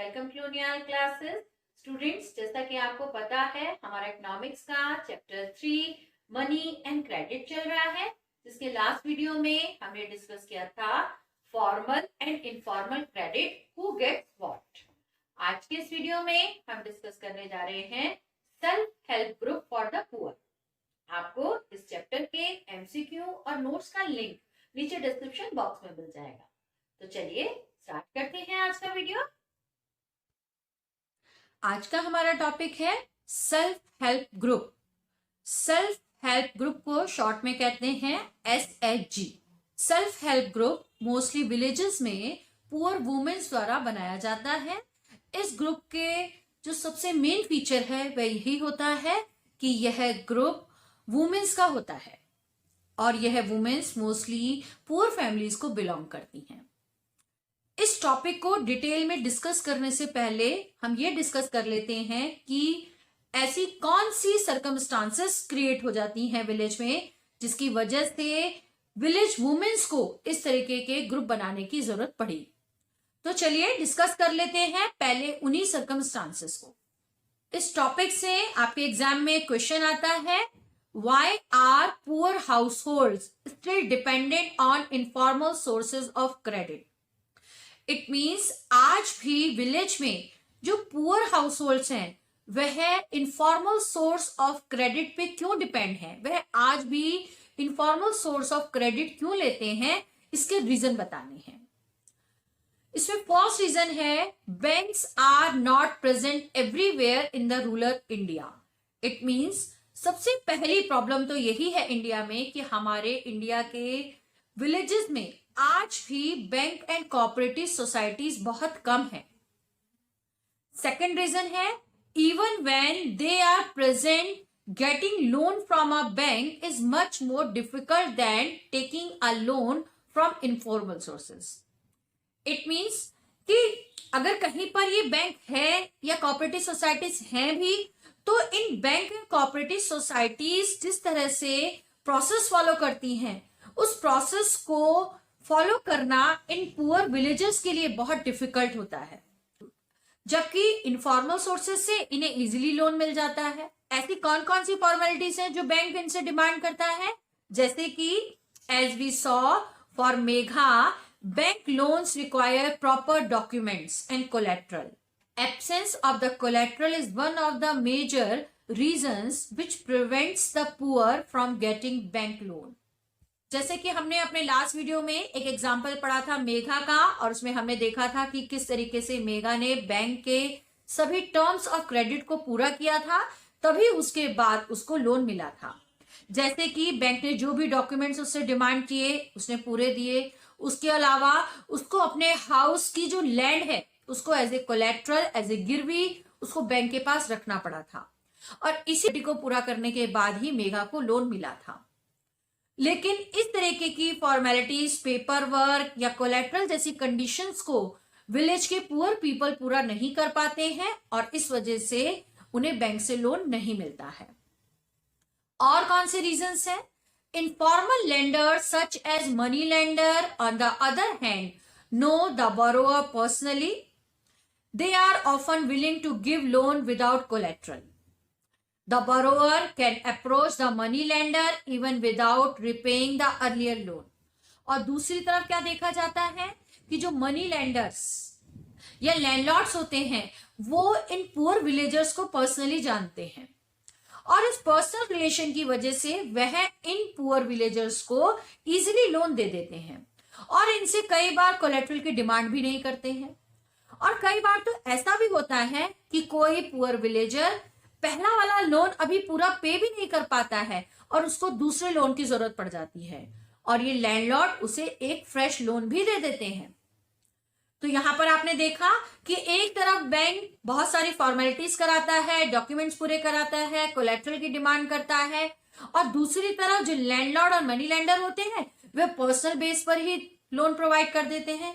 Welcome to न्यूअल classes. Students, जैसा कि आपको पता है हमारा इकोनॉमिक्स का चैप्टर 3 मनी एंड क्रेडिट चल रहा है, जिसके लास्ट वीडियो में हमने डिस्कस किया था formal and informal credit, who gets what. आज के इस वीडियो में हम डिस्कस करने जा रहे हैं self help group for the poor. आपको इस चैप्टर के एमसीक्यू और नोट्स का लिंक नीचे डिस्क्रिप्शन बॉक्स में मिल जाएगा। तो चलिए स्टार्ट करते हैं आज का वीडियो। आज का हमारा टॉपिक है self help group. Self help group को शॉर्ट में कहते हैं SHG। Self help group mostly villages में पुअर वुमेन्स द्वारा बनाया जाता है। इस ग्रुप के जो सबसे मेन फीचर है वह यही होता है कि यह ग्रुप वुमेन्स का होता है और यह वुमेन्स मोस्टली पुअर फैमिलीज को बिलोंग करती हैं। इस टॉपिक को डिटेल में डिस्कस करने से पहले हम ये डिस्कस कर लेते हैं कि ऐसी कौन सी सर्कमस्टांसेस क्रिएट हो जाती हैं विलेज में जिसकी वजह से विलेज वुमेन्स को इस तरीके के ग्रुप बनाने की जरूरत पड़ी। तो चलिए डिस्कस कर लेते हैं पहले उन्हीं सर्कमस्टांसेस को। इस टॉपिक से आपके एग्जाम में क्वेश्चन आता है, why are poor households still dependent on informal sources of credit. It means आज भी विलेज में जो पुअर हाउसहोल्ड्स हैं वह इनफॉर्मल सोर्स ऑफ क्रेडिट पे क्यों डिपेंड है, वह आज भी इनफॉर्मल सोर्स ऑफ क्रेडिट क्यों लेते हैं, इसके रीजन बताने हैं। इसमें फर्स्ट रीजन है, banks are not present everywhere in the rural India. It means सबसे पहली प्रॉब्लम तो यही है इंडिया में कि हमारे इंडिया के विलेजेस में आज भी बैंक एंड कोऑपरेटिव सोसाइटीज बहुत कम है। सेकेंड रीजन है, even when they are present, getting loan from a bank is much more difficult than taking a loan from informal sources. It means कि अगर कहीं पर ये बैंक है या कोऑपरेटिव सोसाइटीज हैं भी, तो इन बैंक एंड कोऑपरेटिव सोसाइटीज जिस तरह से प्रोसेस फॉलो करती हैं उस प्रोसेस को फॉलो करना इन पुअर विलेजेस के लिए बहुत डिफिकल्ट होता है, जबकि इनफॉर्मल सोर्सेज से इन्हें इजीली लोन मिल जाता है। ऐसी कौन कौन सी फॉर्मेलिटीज हैं जो बैंक इनसे डिमांड करता है, जैसे कि as we saw for Megha, bank loans require proper documents and collateral. Absence of the collateral is one of the major reasons which prevents the poor from getting bank loan. जैसे कि हमने अपने last video में एक example पढ़ा था मेघा का, और उसमें हमने देखा था कि किस तरीके से मेघा ने बैंक के सभी टर्म्स ऑफ क्रेडिट को पूरा किया था, तभी उसके बाद उसको लोन मिला था। जैसे कि बैंक ने जो भी डॉक्यूमेंट्स उससे डिमांड किए उसने पूरे दिए। उसके अलावा उसको अपने हाउस की जो लैंड है उसको as a collateral, as a गिरवी उसको बैंक के पास रखना पड़ा था, और इसी को पूरा करने के बाद ही मेघा को लोन मिला था। लेकिन इस तरीके की फॉर्मेलिटीज, पेपर वर्क या कोलेट्रल जैसी कंडीशंस को विलेज के पुअर पीपल पूरा नहीं कर पाते हैं और इस वजह से उन्हें बैंक से लोन नहीं मिलता है। और कौन से रीजंस हैं? Informal lender such as money lender on the other hand know the borrower personally, they are often willing to give loan without collateral. The borrower can approach the money lender even without repaying the earlier loan। और दूसरी तरफ क्या देखा जाता है कि जो money lenders या लैंडलॉर्ड्स होते हैं वो इन पुअर विलेजर्स को पर्सनली जानते हैं, और इस पर्सनल रिलेशन की वजह से वह इन पुअर विलेजर्स को इजीली लोन दे देते हैं और इनसे कई बार कोलेट्रल की डिमांड भी नहीं करते हैं। और कई बार तो ऐसा भी होता है कि कोई पुअर विलेजर पहला वाला लोन अभी पूरा पे भी नहीं कर पाता है और उसको दूसरे लोन की जरूरत पड़ जाती है, और ये लैंडलॉर्ड उसे एक फ्रेश लोन भी दे देते हैं। तो यहां पर आपने देखा कि एक तरफ बैंक बहुत सारी फॉर्मेलिटीज कराता है, डॉक्यूमेंट्स पूरे कराता है, कोलेट्रल की डिमांड करता है, और दूसरी तरफ जो लैंडलॉर्ड और मनी लेंडर होते हैं वे पर्सनल बेस पर ही लोन प्रोवाइड कर देते हैं।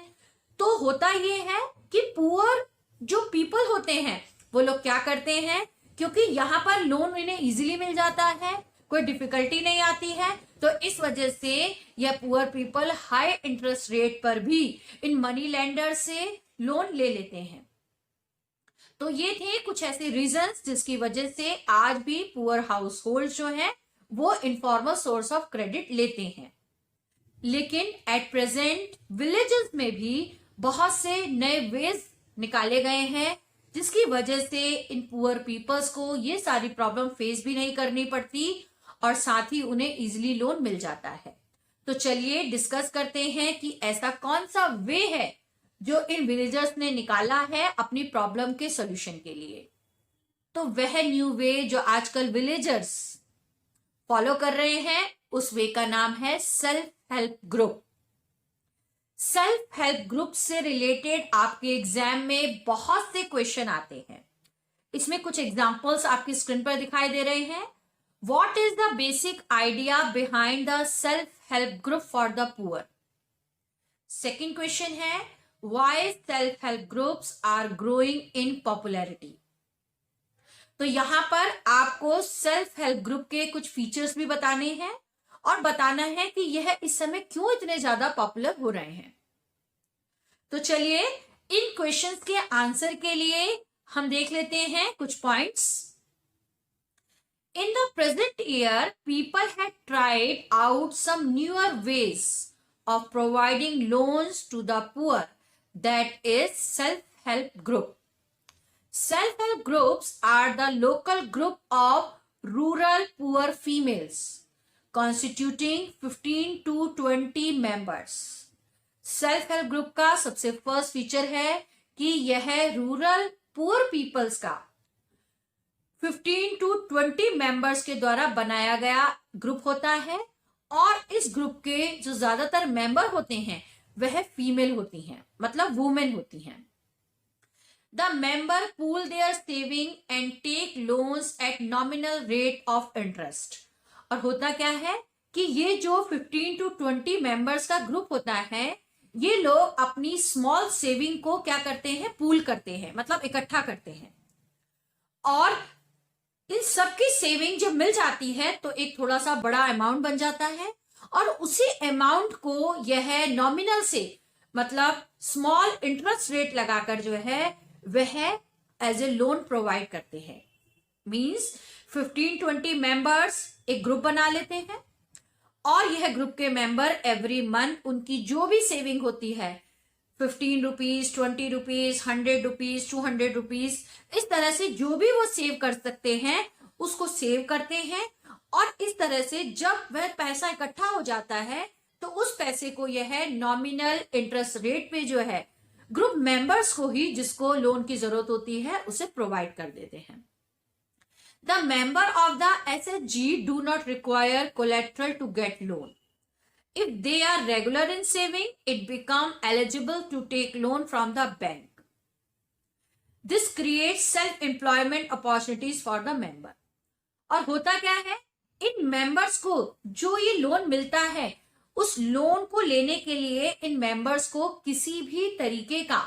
तो होता ये है कि पुअर जो पीपल होते हैं वो लोग क्या करते हैं, क्योंकि यहां पर लोन इन्हें इजीली मिल जाता है, कोई डिफिकल्टी नहीं आती है, तो इस वजह से यह poor people high interest rate पर भी इन मनी लेंडर से लोन ले लेते हैं। तो ये थे कुछ ऐसे रीजंस जिसकी वजह से आज भी पुअर हाउस होल्ड जो है वो इनफॉर्मल सोर्स ऑफ क्रेडिट लेते हैं। लेकिन एट प्रेजेंट विलेजेस में भी बहुत से नए वेज निकाले गए हैं जिसकी वजह से इन पुअर पीपल्स को ये सारी प्रॉब्लम फेस भी नहीं करनी पड़ती और साथ ही उन्हें इजीली लोन मिल जाता है। तो चलिए डिस्कस करते हैं कि ऐसा कौन सा वे है जो इन विलेजर्स ने निकाला है अपनी प्रॉब्लम के सॉल्यूशन के लिए। तो वह न्यू वे जो आजकल विलेजर्स फॉलो कर रहे हैं उस वे का नाम है self help group. Self help group से रिलेटेड आपके एग्जाम में बहुत से क्वेश्चन आते हैं। इसमें कुछ एग्जांपल्स आपकी स्क्रीन पर दिखाई दे रहे हैं। What is the basic idea behind the self help group for the poor. Second question है why self help groups are growing in popularity. तो यहां पर आपको सेल्फ हेल्प ग्रुप के कुछ फीचर्स भी बताने हैं और बताना है कि यह इस समय क्यों इतने ज्यादा पॉपुलर हो रहे हैं। तो चलिए इन क्वेश्चंस के आंसर के लिए हम देख लेते हैं कुछ points. In the present year people had tried out some newer ways of providing loans to the poor, that is self help group. Self-help groups are the local group of rural poor females constituting 15 to 20 members. Self-help group का सबसे first feature है कि यह rural poor peoples का 15 to 20 members के द्वारा बनाया गया ग्रुप होता है और इस ग्रुप के जो ज्यादातर मेंबर होते हैं वह फीमेल होती हैं, मतलब वुमेन होती हैं। The member pool their saving and take loans at nominal rate of interest. और होता क्या है कि ये जो 15 to 20 मेंबर्स का ग्रुप होता है ये लोग अपनी स्मॉल सेविंग को क्या करते हैं, पूल करते हैं, मतलब इकट्ठा करते हैं और इन सबकी सेविंग जब मिल जाती है तो एक थोड़ा सा बड़ा अमाउंट बन जाता है और उसी अमाउंट को यह नॉमिनल से मतलब स्मॉल इंटरेस्ट रेट लगाकर जो है वह एज ए लोन प्रोवाइड करते हैं। मींस 15-20 मेंबर्स एक ग्रुप बना लेते हैं और यह ग्रुप के मेंबर एवरी मंथ उनकी जो भी सेविंग होती है 15 रुपीज, 20 रुपीज, 100 रुपीज, 200 रुपीज, इस तरह से जो भी वो सेव कर सकते हैं उसको सेव करते हैं और इस तरह से जब वह पैसा इकट्ठा हो जाता है तो उस पैसे को यह नॉमिनल इंटरेस्ट रेट पे जो है ग्रुप मेंबर्स को ही जिसको लोन की जरूरत होती है उसे प्रोवाइड कर देते हैं। The member of the SHG do not require collateral to get loan. If they are regular in saving it become eligible to take loan from the bank. This creates self employment opportunities for the member. और होता क्या है, इन members को जो ये loan मिलता है उस लोन को लेने के लिए इन मेंबर्स को किसी भी तरीके का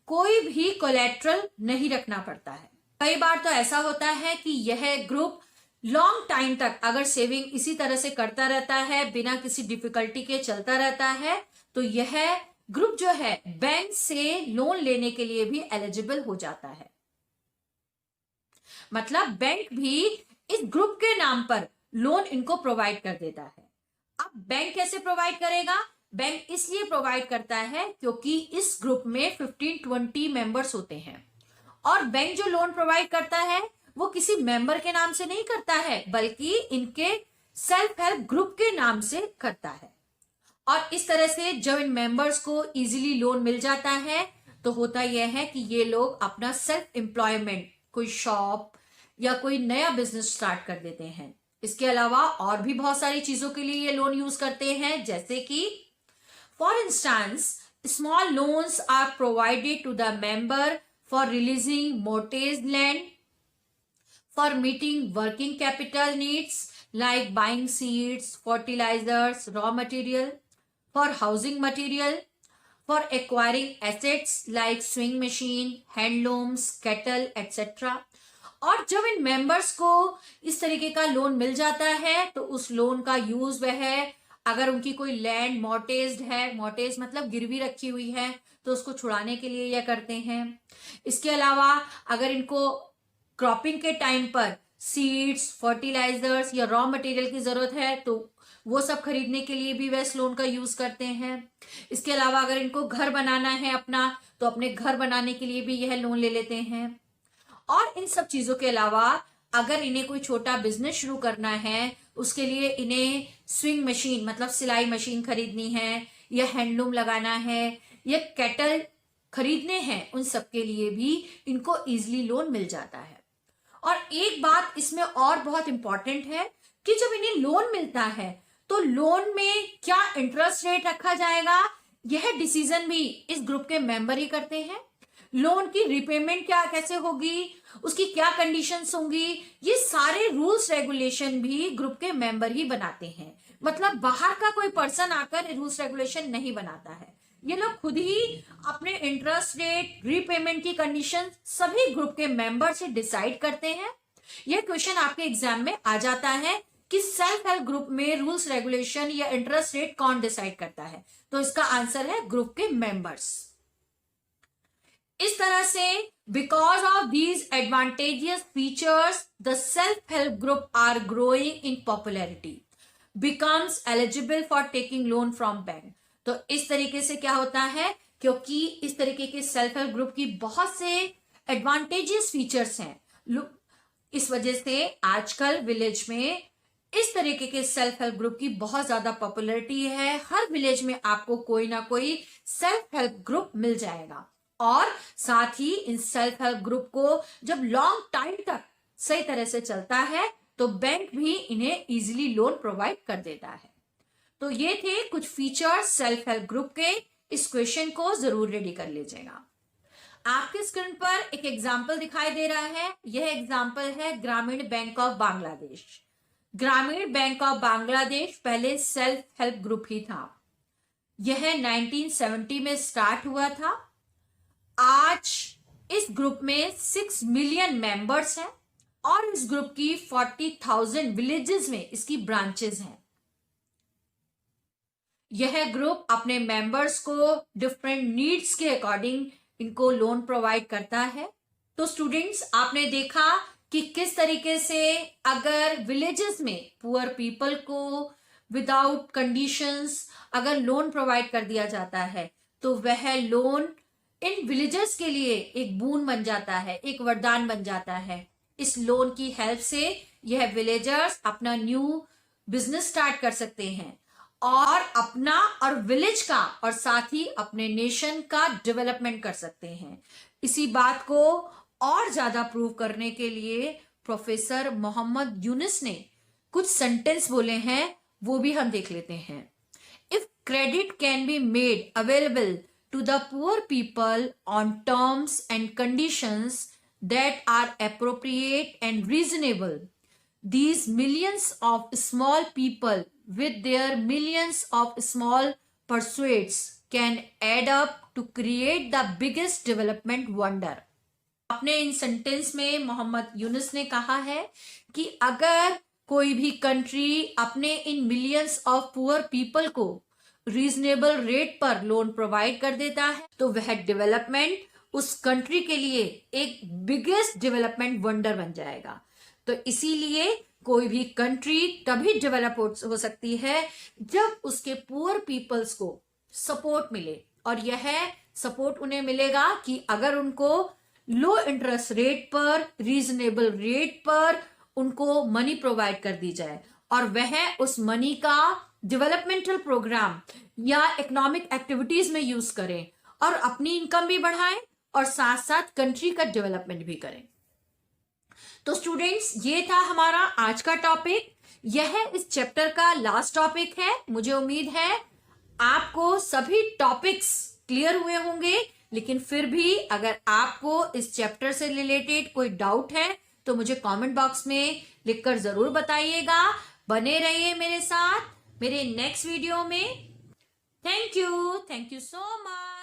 कोई भी कोलेट्रल नहीं रखना पड़ता है। कई बार तो ऐसा होता है कि यह ग्रुप लॉन्ग टाइम तक अगर सेविंग इसी तरह से करता रहता है, बिना किसी डिफिकल्टी के चलता रहता है, तो यह ग्रुप जो है बैंक से लोन लेने के लिए भी एलिजिबल हो जाता है। मतलब बैंक भी इस ग्रुप के नाम पर लोन इनको प्रोवाइड कर देता है। अब बैंक कैसे प्रोवाइड करेगा? बैंक इसलिए प्रोवाइड करता है क्योंकि इस ग्रुप में 15-20 मेंबर्स होते हैं और बैंक जो लोन प्रोवाइड करता है वो किसी मेंबर के नाम से नहीं करता है बल्कि इनके सेल्फ हेल्प ग्रुप के नाम से करता है। और इस तरह से जब इन मेंबर्स को इजीली लोन मिल जाता है तो होता यह है कि ये लोग अपना सेल्फ एम्प्लॉयमेंट, कोई शॉप या कोई नया बिजनेस स्टार्ट कर देते हैं। इसके अलावा और भी बहुत सारी चीजों के लिए ये लोन यूज करते हैं, जैसे कि for instance small loans are provided to the member for releasing mortgage land, for meeting working capital needs like buying seeds, fertilizers, raw material, for housing material, for acquiring assets like sewing machine, handlooms, cattle etcetera. और जब इन members को इस तरीके का loan मिल जाता है तो उस लोन का यूज वह है, अगर उनकी कोई लैंड मॉर्टेज्ड है, मॉर्टेज मतलब गिरवी रखी हुई है, तो उसको छुड़ाने के लिए यह करते हैं। इसके अलावा अगर इनको क्रॉपिंग के टाइम पर सीड्स, फर्टिलाइजर्स या रॉ मटेरियल की जरूरत है तो वो सब खरीदने के लिए भी वह इस लोन का यूज करते हैं। इसके अलावा अगर इनको घर बनाना है अपना, तो अपने घर बनाने के लिए भी यह लोन ले लेते हैं। और इन सब चीजों के अलावा अगर इन्हें कोई छोटा बिजनेस शुरू करना है, उसके लिए इन्हें स्विंग मशीन मतलब सिलाई मशीन खरीदनी है, या हैंडलूम लगाना है, या कैटल खरीदने हैं, उन सब के लिए भी इनको इजीली लोन मिल जाता है। और एक बात इसमें और बहुत इंपॉर्टेंट है कि जब इन्हें लोन मिलता है तो लोन में क्या इंटरेस्ट रेट रखा जाएगा, यह डिसीजन भी इस ग्रुप के मेंबर ही करते हैं। लोन की रिपेमेंट क्या कैसे होगी, उसकी क्या कंडीशंस होंगी, ये सारे रूल्स रेगुलेशन भी ग्रुप के मेंबर ही बनाते हैं। मतलब बाहर का कोई पर्सन आकर रूल्स रेगुलेशन नहीं बनाता है, ये लोग खुद ही अपने इंटरेस्ट रेट, रीपेमेंट की कंडीशन सभी ग्रुप के मेंबर से डिसाइड करते हैं। यह क्वेश्चन आपके एग्जाम में आ जाता है कि सेल्फ हेल्प ग्रुप में रूल्स रेगुलेशन या इंटरेस्ट रेट कौन डिसाइड करता है, तो इसका आंसर है ग्रुप के मेंबर्स। इस तरह से because of these advantageous features the self help group are growing in popularity, becomes eligible for taking loan from bank. तो इस तरीके से क्या होता है, क्योंकि इस तरीके के सेल्फ हेल्प ग्रुप की बहुत से एडवांटेजियस फीचर्स हैं, इस वजह से आजकल विलेज में इस तरीके के सेल्फ हेल्प ग्रुप की बहुत ज्यादा पॉपुलैरिटी है। हर विलेज में आपको कोई ना कोई सेल्फ हेल्प ग्रुप मिल जाएगा। और साथ ही इन सेल्फ हेल्प ग्रुप को जब लॉन्ग टाइम तक सही तरह से चलता है तो बैंक भी इन्हें इजीली लोन प्रोवाइड कर देता है। तो ये थे कुछ फीचर्स सेल्फ हेल्प ग्रुप के। इस क्वेश्चन को जरूर रेडी कर लीजिएगा। आपके स्क्रीन पर एक एग्जाम्पल दिखाई दे रहा है। यह एग्जाम्पल है ग्रामीण बैंक ऑफ बांग्लादेश। ग्रामीण बैंक ऑफ बांग्लादेश पहले सेल्फ हेल्प ग्रुप ही था। यह 1970 में स्टार्ट हुआ था। आज इस ग्रुप में 6 मिलियन मेंबर्स हैं और इस ग्रुप की 40,000 विलेजेस में इसकी ब्रांचेस हैं। यह ग्रुप अपने मेंबर्स को डिफरेंट नीड्स के अकॉर्डिंग इनको लोन प्रोवाइड करता है। तो स्टूडेंट्स, आपने देखा कि किस तरीके से अगर विलेजेस में पुअर पीपल को विदाउट कंडीशंस अगर लोन प्रोवाइड कर दिया जाता है तो वह लोन इन विलेजेस के लिए एक बून बन जाता है, एक वरदान बन जाता है। इस लोन की हेल्प से यह विलेजर्स अपना न्यू बिजनेस स्टार्ट कर सकते हैं और अपना और विलेज का और साथ ही अपने नेशन का डेवलपमेंट कर सकते हैं। इसी बात को और ज्यादा प्रूव करने के लिए प्रोफेसर मोहम्मद यूनुस ने कुछ सेंटेंस बोले हैं, वो भी हम देख लेते हैं। If credit can be made available to the poor people on terms and conditions that are appropriate and reasonable, these millions of small people with their millions of small pursuits can add up to create the biggest development wonder. अपने इन sentence में मोहम्मद यूनुस ने कहा है कि अगर कोई भी country अपने in millions of poor people को रीजनेबल रेट पर लोन प्रोवाइड कर देता है तो वह डेवलपमेंट उस कंट्री के लिए एक बिगेस्ट डेवलपमेंट वंडर बन जाएगा। तो इसीलिए कोई भी कंट्री तभी डेवलप हो सकती है जब उसके पुअर पीपल्स को सपोर्ट मिले, और यह सपोर्ट उन्हें मिलेगा कि अगर उनको लो इंटरेस्ट रेट पर, रीजनेबल रेट पर उनको मनी प्रोवाइड कर दी जाए और वह उस मनी का डेवलपमेंटल प्रोग्राम या इकोनॉमिक एक्टिविटीज में यूज करें और अपनी इनकम भी बढ़ाएं और साथ साथ कंट्री का डेवलपमेंट भी करें। तो स्टूडेंट्स, ये था हमारा आज का टॉपिक। यह इस चैप्टर का लास्ट टॉपिक है। मुझे उम्मीद है आपको सभी टॉपिक्स क्लियर हुए होंगे, लेकिन फिर भी अगर आपको इस चैप्टर से रिलेटेड कोई डाउट है तो मुझे कमेंट बॉक्स में लिखकर जरूर बताइएगा। बने रहिए मेरे साथ मेरे नेक्स्ट वीडियो में। Thank you so much.